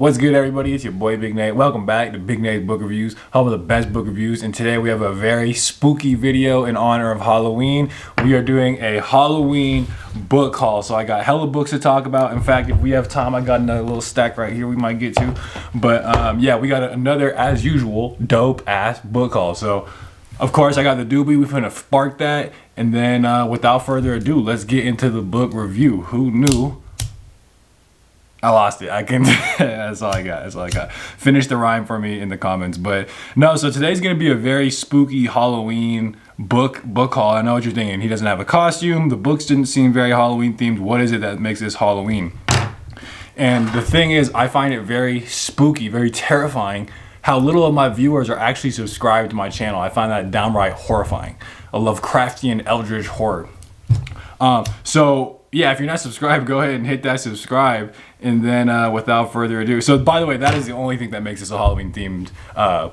What's good, everybody? It's your boy Big Nate. Welcome back to Big Nate's Book Reviews, home of the best book reviews. And today we have a very spooky video in honor of Halloween. We are doing a Halloween book haul. So I got hella books to talk about. In fact, if we have time, I got another little stack right here we might get to. But yeah, we got another, as usual, dope ass book haul. So of course I got the doobie. We're gonna spark that. And then without further ado, let's get into the book review. Who knew? I lost it. I can. That's all I got. That's all I got. Finish the rhyme for me in the comments. But no, so today's gonna be a very spooky Halloween book haul. I know what you're thinking. He doesn't have a costume. The books didn't seem very Halloween themed. What is it that makes this Halloween? And the thing is, I find it very spooky, very terrifying how little of my viewers are actually subscribed to my channel. I find that downright horrifying. A Lovecraftian eldritch horror. So yeah, if you're not subscribed, go ahead and hit that subscribe. And then without further ado, so by the way, that is the only thing that makes this a Halloween themed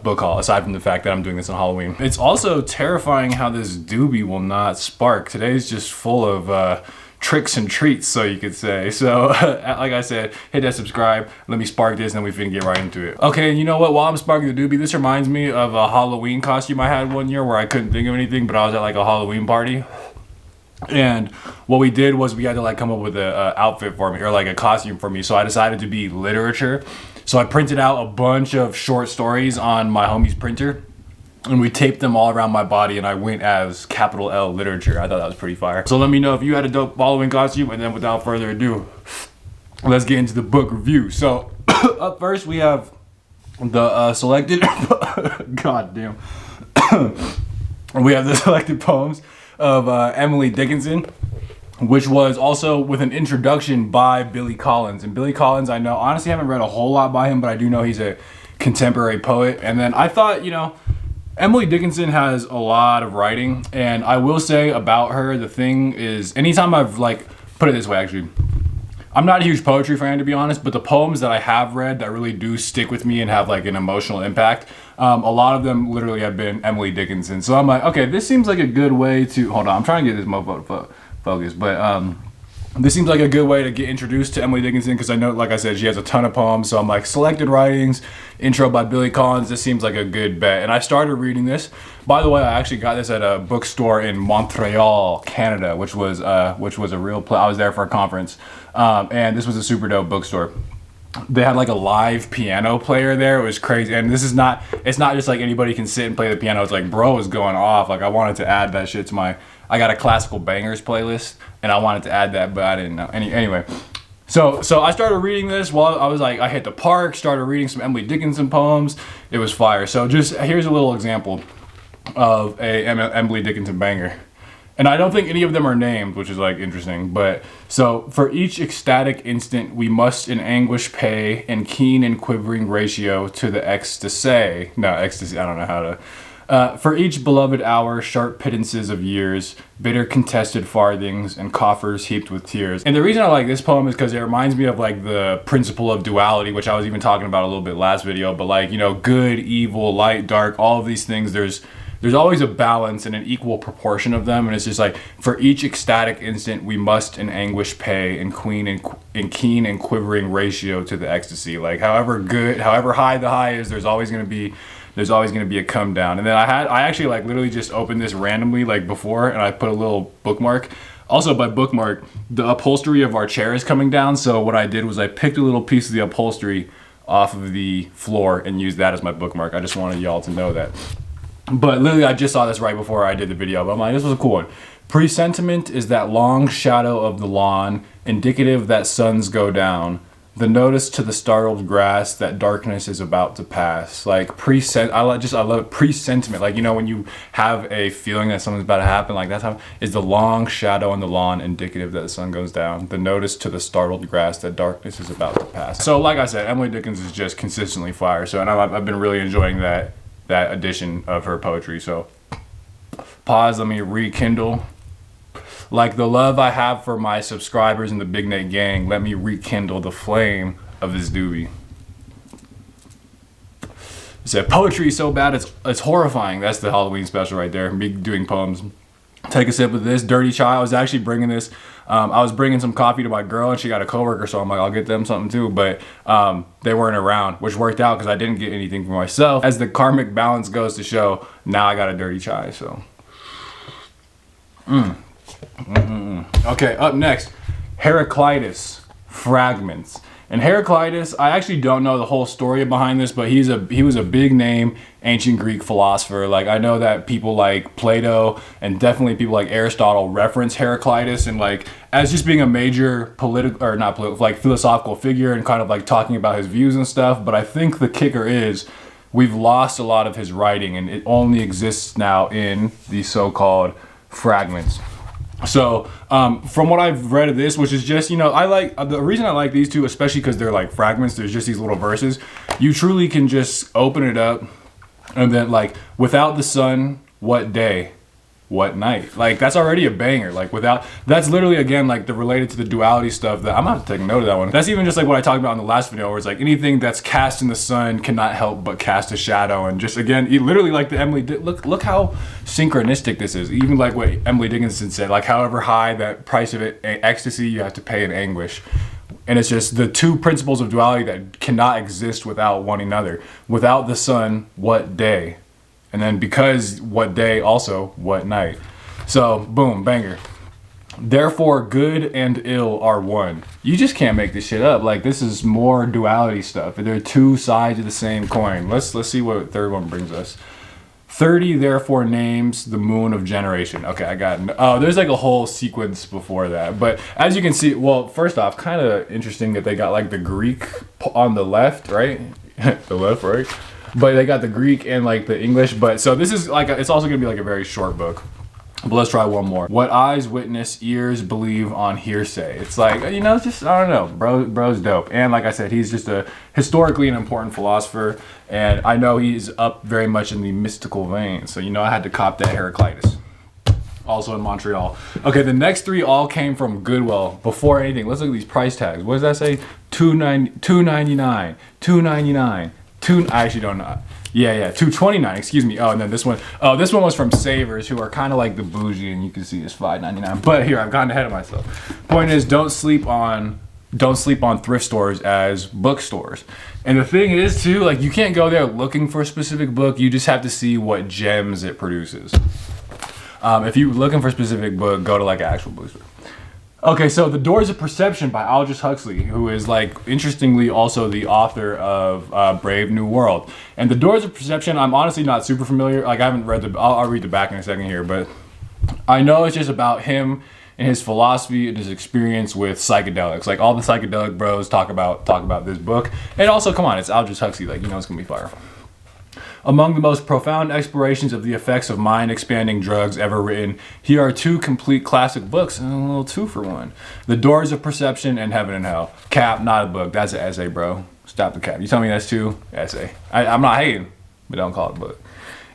book haul, aside from the fact that I'm doing this on Halloween. It's also terrifying how this doobie will not spark. Today's just full of tricks and treats, so you could say. So like I said, hit that subscribe, let me spark this, and then we finna get right into it. Okay, and you know what, while I'm sparking the doobie, this reminds me of a Halloween costume I had one year where I couldn't think of anything, but I was at like a Halloween party. And what we did was we had to like come up with a outfit for me, or like a costume for me. So I decided to be literature. So I printed out a bunch of short stories on my homie's printer, and we taped them all around my body, and I went as capital L literature. I thought that was pretty fire. So let me know if you had a dope Halloween costume. And then without further ado, let's get into the book review. So up first we have the selected god damn we have the selected poems of Emily Dickinson, which was also with an introduction by Billy Collins. And Billy Collins, I know, honestly haven't read a whole lot by him, but I do know he's a contemporary poet. And then I thought, you know, Emily Dickinson has a lot of writing, and I will say about her, the thing is, anytime I've like, put it this way actually, I'm not a huge poetry fan, to be honest, but the poems that I have read that really do stick with me and have like an emotional impact, a lot of them literally have been Emily Dickinson. So I'm like, okay, this seems like a good way to, hold on, I'm trying to get this mofo to focus, but this seems like a good way to get introduced to Emily Dickinson, because I know, like I said, she has a ton of poems. So I'm like, selected writings, intro by Billy Collins, this seems like a good bet. And I started reading this. By the way, I actually got this at a bookstore in Montreal, Canada, which was a real place. I was there for a conference, and this was a super dope bookstore. They had like a live piano player there. It was crazy. And this is not, it's not just like anybody can sit and play the piano. It's like, bro is going off. Like, I wanted to add that shit to my, I got a classical bangers playlist, and I wanted to add that, but I didn't know. Anyway, so I started reading this while I was like, I hit the park, started reading some Emily Dickinson poems. It was fire. So just, here's a little example of a Emily Dickinson banger. And I don't think any of them are named, which is like interesting. But so, for each ecstatic instant we must in anguish pay, in keen and quivering ratio to the ecstasy. No, ecstasy, I don't know how to. For each beloved hour, sharp pittances of years, bitter contested farthings, and coffers heaped with tears. And the reason I like this poem is because it reminds me of like the principle of duality, which I was even talking about a little bit last video. But like, you know, good, evil, light, dark, all of these things, there's always a balance and an equal proportion of them. And it's just like, for each ecstatic instant we must in anguish pay, in keen and quivering ratio to the ecstasy. Like, however good, however high the high is, there's always going to be a come down. And then I actually like literally just opened this randomly like before, and I put a little bookmark. Also, by bookmark, the upholstery of our chair is coming down. So what I did was I picked a little piece of the upholstery off of the floor and used that as my bookmark. I just wanted y'all to know that. But literally, I just saw this right before I did the video, but I'm like, this was a cool one. Presentiment is that long shadow of the lawn, indicative that suns go down. The notice to the startled grass that darkness is about to pass. Like, I love presentiment. Like, you know, when you have a feeling that something's about to happen, like that's how, is the long shadow on the lawn indicative that the sun goes down. The notice to the startled grass that darkness is about to pass. So like I said, Emily Dickinson is just consistently fire. So, and I've been really enjoying that edition of her poetry. So pause, let me rekindle. Like the love I have for my subscribers in the Big Nate gang, let me rekindle the flame of this doobie. It said, poetry is so bad it's horrifying. That's the Halloween special right there, me doing poems. take a sip of this dirty chai. I was actually bringing this. I was bringing some coffee to my girl, and she got a coworker, so I'm like, I'll get them something too. But they weren't around, which worked out because I didn't get anything for myself. As the karmic balance goes to show, now I got a dirty chai. So, okay. Up next, Heraclitus fragments. And Heraclitus, I actually don't know the whole story behind this, but he was a big name ancient Greek philosopher. Like, I know that people like Plato and definitely people like Aristotle reference Heraclitus and like as just being a major philosophical figure and kind of like talking about his views and stuff. But I think the kicker is we've lost a lot of his writing and it only exists now in these so-called fragments. So from what I've read of this, which is just, you know, I like the reason I like these two, especially because they're like fragments, there's just these little verses. You truly can just open it up and then like, without the sun, what day, what night? Like, that's already a banger. Like, that's literally, again, like the related to the duality stuff that I'm gonna have to take note of that one. That's even just like what I talked about in the last video, where it's like anything that's cast in the sun cannot help but cast a shadow. And just again, literally like the look how synchronistic this is. Even like what Emily Dickinson said, like however high that price of it, ecstasy, you have to pay in anguish. And it's just the two principles of duality that cannot exist without one another. Without the sun, what day? And then because what day, also what night. So boom, banger. Therefore good and ill are one. You just can't make this shit up. Like, this is more duality stuff. They're two sides of the same coin. Let's see what third one brings us. 30 therefore names the moon of generation. Okay, I got it. Oh, there's like a whole sequence before that. But as you can see, well, first off, kind of interesting that they got like the Greek on the left, right? The left, right? But they got the Greek and like the English. But so this is like, it's also gonna be like a very short book. But let's try one more. What eyes witness, ears believe on hearsay. It's like, you know, it's just, I don't know, bro's dope. And like I said, he's just a historically an important philosopher. And I know he's up very much in the mystical vein. So, you know, I had to cop that Heraclitus. Also in Montreal. Okay, the next three all came from Goodwill. Before anything, let's look at these price tags. What does that say? $2.99, $2.99. I actually don't know. Yeah, $2.29, excuse me. Oh, and then this one was from Savers, who are kind of like the bougie, and you can see it's $5.99. But here, I've gotten ahead of myself. Point is, don't sleep on thrift stores as bookstores. And the thing is too, like, you can't go there looking for a specific book. You just have to see what gems it produces. If you're looking for a specific book, go to like an actual bookstore. Okay, so The Doors of Perception by Aldous Huxley, who is like, interestingly, also the author of Brave New World. And The Doors of Perception, I'm honestly not super familiar. Like, I haven't read I'll read the back in a second here, but I know it's just about him and his philosophy and his experience with psychedelics. Like, all the psychedelic bros talk about this book. And also, come on, it's Aldous Huxley. Like, you know it's gonna be fire. Among the most profound explorations of the effects of mind-expanding drugs ever written, here are two complete classic books and a little 2-for-1. The Doors of Perception and Heaven and Hell. Cap, not a book. That's an essay, bro. Stop the cap. You tell me that's two? Essay. I'm not hating, but don't call it a book.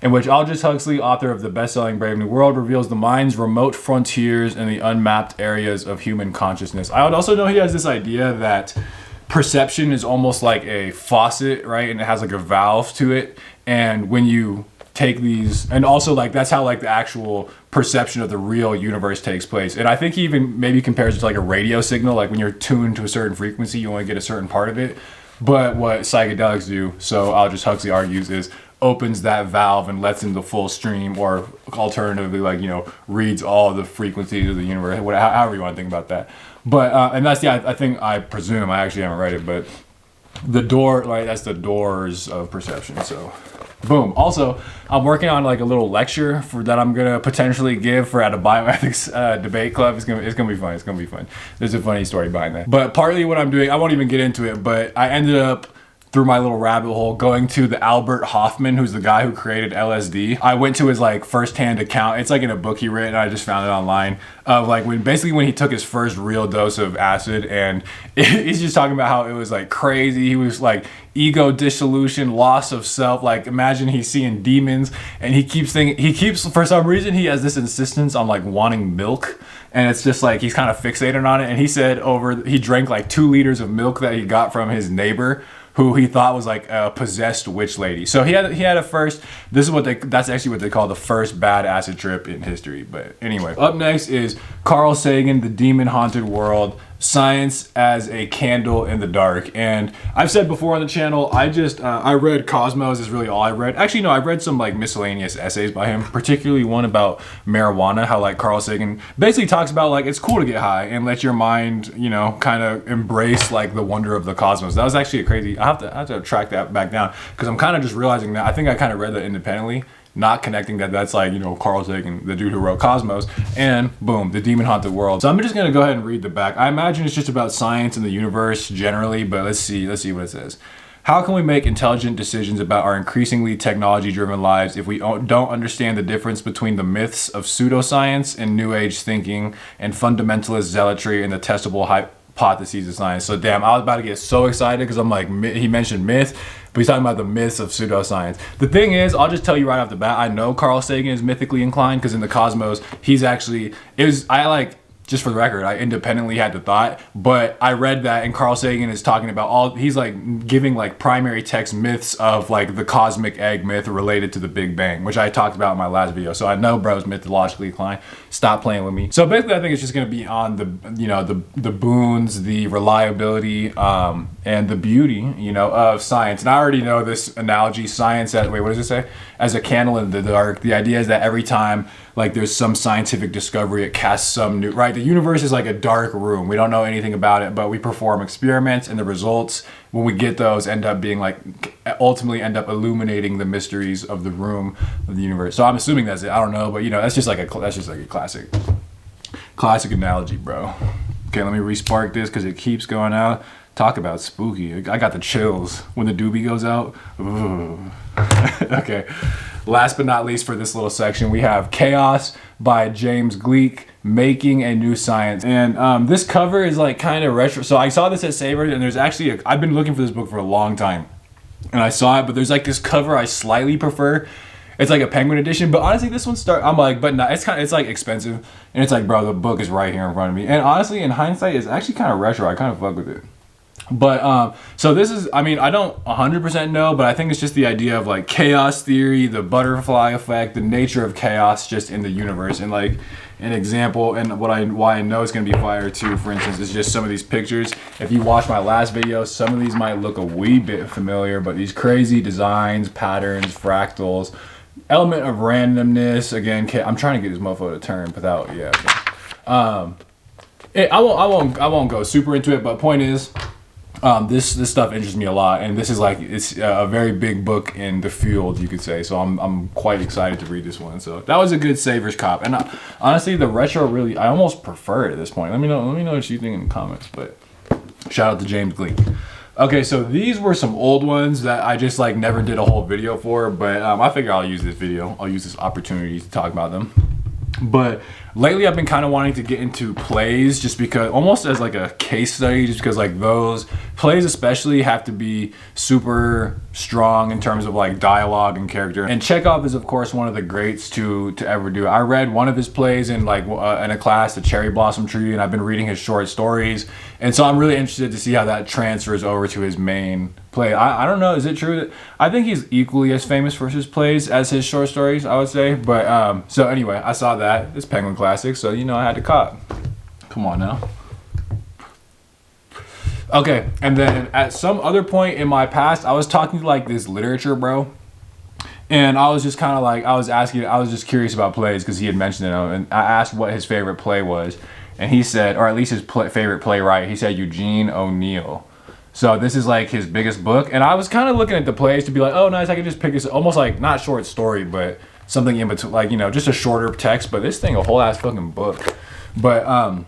In which Aldous Huxley, author of the best-selling Brave New World, reveals the mind's remote frontiers and the unmapped areas of human consciousness. I would also know he has this idea that perception is almost like a faucet, right? And it has like a valve to it. And when you take these, and also like that's how like the actual perception of the real universe takes place. And I think he even maybe compares it to like a radio signal, like when you're tuned to a certain frequency, you only get a certain part of it. But what psychedelics do, so Aldous Huxley argues, is opens that valve and lets in the full stream, or alternatively, like, you know, reads all the frequencies of the universe, however you want to think about that. But and that's, yeah, I presume, I actually haven't read it, but the door, like, that's the Doors of Perception. So boom. Also, I'm working on like a little lecture that I'm gonna potentially give at a bioethics debate club. It's gonna be fun. It's gonna be fun. There's a funny story behind that. But partly what I'm doing, I won't even get into it, but I ended up, through my little rabbit hole, going to the Albert Hoffman, who's the guy who created LSD. I went to his like firsthand account. It's like in a book he wrote, and I just found it online, of like when he took his first real dose of acid, and he's just talking about how it was like crazy. He was like ego dissolution, loss of self. Like, imagine he's seeing demons, and he keeps for some reason he has this insistence on like wanting milk, and it's just like he's kind of fixated on it. And he said he drank like 2 liters of milk that he got from his neighbor, who he thought was like a possessed witch lady. So he had a first. This is that's actually what they call the first bad acid trip in history. But anyway, up next is Carl Sagan, The Demon Haunted World: Science as a Candle in the Dark. And I've said before on the channel, I read Cosmos is really all I read. Actually, no, I read some like miscellaneous essays by him, particularly one about marijuana, how like Carl Sagan basically talks about like it's cool to get high and let your mind, you know, kind of embrace like the wonder of the cosmos. That was actually a crazy, I have to track that back down because I'm kind of just realizing that I think I kind of read that independently, not connecting that that's like, you know, Carl Sagan, the dude who wrote Cosmos, and boom, The Demon Haunted World. So I'm just gonna go ahead and read the back. I imagine it's just about science and the universe generally, but let's see what it says. How can we make intelligent decisions about our increasingly technology-driven lives if we don't understand the difference between the myths of pseudoscience and New Age thinking and fundamentalist zealotry and the testable hypotheses of science? So damn, I was about to get so excited because I'm like, he mentioned myth, but he's talking about the myths of pseudoscience. The thing is, I'll just tell you right off the bat, I know Carl Sagan is mythically inclined because in the Cosmos, just for the record, I independently had the thought, but I read that and Carl Sagan is talking about he's like giving like primary text myths of like the cosmic egg myth related to the Big Bang, which I talked about in my last video. So I know bro's mythologically inclined. Stop playing with me. So basically I think it's just gonna be on the boons, the reliability, and the beauty, you know, of science. And I already know this analogy, science as, wait, what does it say? As a candle in the dark. The idea is that every time like there's some scientific discovery, it casts some new, right? The universe is like a dark room. We don't know anything about it, but we perform experiments and the results, when we get those, end up being like, ultimately end up illuminating the mysteries of the room of the universe. So I'm assuming that's it. I don't know, but you know, that's just like a classic analogy, bro. Okay, let me respark this because it keeps going out. Talk about spooky. I got the chills when the doobie goes out. Okay. Last but not least for this little section, we have Chaos by James Gleick, Making a New Science. And this cover is like kind of retro. So I saw this at Savers, and there's actually, I've been looking for this book for a long time. And I saw it, but there's like this cover I slightly prefer. It's like a Penguin edition, but honestly, this one I'm like, but no, it's like expensive. And it's like, bro, the book is right here in front of me. And honestly, in hindsight, it's actually kind of retro. I kind of fuck with it. But so this is, I mean, I don't 100% know, but I think it's just the idea of like chaos theory, the butterfly effect, the nature of chaos just in the universe. And like an example, and why I know it's gonna be fire too, for instance, is just some of these pictures. If you watch my last video, some of these might look a wee bit familiar, but these crazy designs, patterns, fractals, element of randomness. Again, I'm trying to get this mofo to turn without, yeah. Okay. I won't go super into it, but point is, this stuff interests me a lot, and this is like, it's a very big book in the field, you could say. So I'm quite excited to read this one. So that was a good Savers cop. And honestly, the retro really, I almost prefer it at this point. Let me know what you think in the comments. But shout out to James Gleick. Okay, so these were some old ones that I just like never did a whole video for, but I figure I'll use this opportunity to talk about them. But lately I've been kind of wanting to get into plays, just because, almost as like a case study, just because like those plays especially have to be super strong in terms of like dialogue and character. And Chekhov is of course one of the greats to ever do it. I read one of his plays in like in a class, The Cherry Blossom Tree, and I've been reading his short stories. And so I'm really interested to see how that transfers over to his main play. I don't know, is it true that I think he's equally as famous for his plays as his short stories, I would say. But so anyway, I saw that, this Penguin classic, so you know I had to cop. Come on now. Okay, and then at some other point in my past, I was talking to like this literature bro, and I was just kind of like, I was just curious about plays because he had mentioned it, and I asked what his favorite play was, and he said, or at least his favorite playwright, he said Eugene O'Neill. So this is like his biggest book, and I was kind of looking at the plays to be like, oh nice, I could just pick this, almost like not short story, but something in between, like, you know, just a shorter text, but this thing a whole ass fucking book. But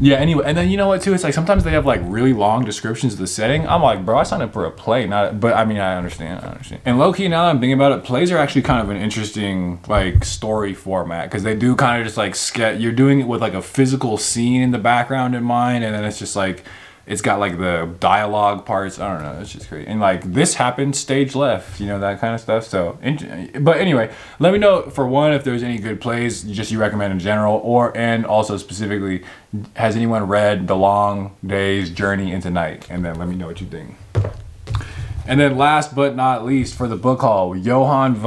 yeah, anyway, and then you know what too, it's like sometimes they have like really long descriptions of the setting. I'm like, bro, I signed up for a play, but I mean, I understand. And low-key, now that I'm thinking about it, plays are actually kind of an interesting like story format, because they do kind of just like you're doing it with like a physical scene in the background in mind, and then it's just like, it's got like the dialogue parts. I don't know, it's just great. And like, this happened stage left, you know, that kind of stuff. So, but anyway, let me know for one if there's any good plays just you recommend in general, and also specifically, has anyone read The Long Day's Journey into Night? And then let me know what you think. And then last but not least for the book haul, Johann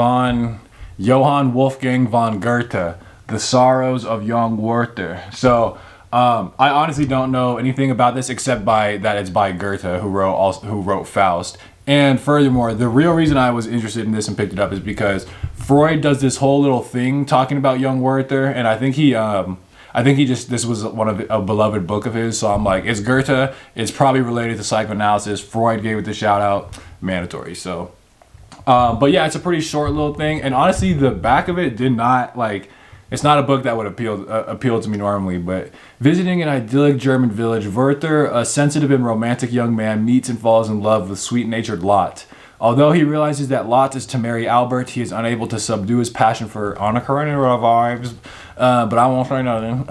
Wolfgang von Goethe, The Sorrows of Young Werther. So I honestly don't know anything about this except that it's by Goethe, who wrote Faust. And furthermore, the real reason I was interested in this and picked it up is because Freud does this whole little thing talking about young Werther, and I think this was a beloved book of his. So I'm like, it's Goethe. It's probably related to psychoanalysis. Freud gave it the shout out, mandatory. So, but yeah, it's a pretty short little thing, and honestly, the back of it did not like. It's not a book that would appeal to me normally, but visiting an idyllic German village, Werther, a sensitive and romantic young man, meets and falls in love with sweet-natured Lot. Although he realizes that Lot is to marry Albert, he is unable to subdue his passion for Anna Karenina vibes. But I won't say nothing.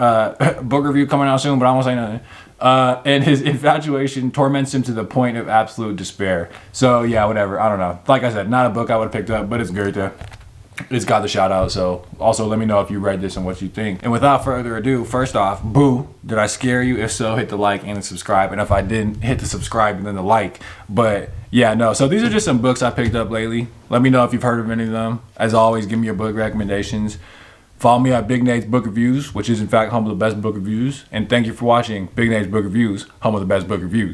Book review coming out soon, but I won't say nothing. And his infatuation torments him to the point of absolute despair. So yeah, whatever. I don't know. Like I said, not a book I would have picked up, but it's Goethe. It's got the shout out. So also let me know if you read this and what you think. And without further ado, first off, boo, did I scare you? If so, hit the like and the subscribe. And if I didn't, hit the subscribe and then the like. But yeah, no. So these are just some books I picked up lately. Let me know if you've heard of any of them. As always, give me your book recommendations. Follow me at Big Nate's Book Reviews, which is in fact home of the best book reviews. And thank you for watching Big Nate's Book Reviews, home of the best book reviews.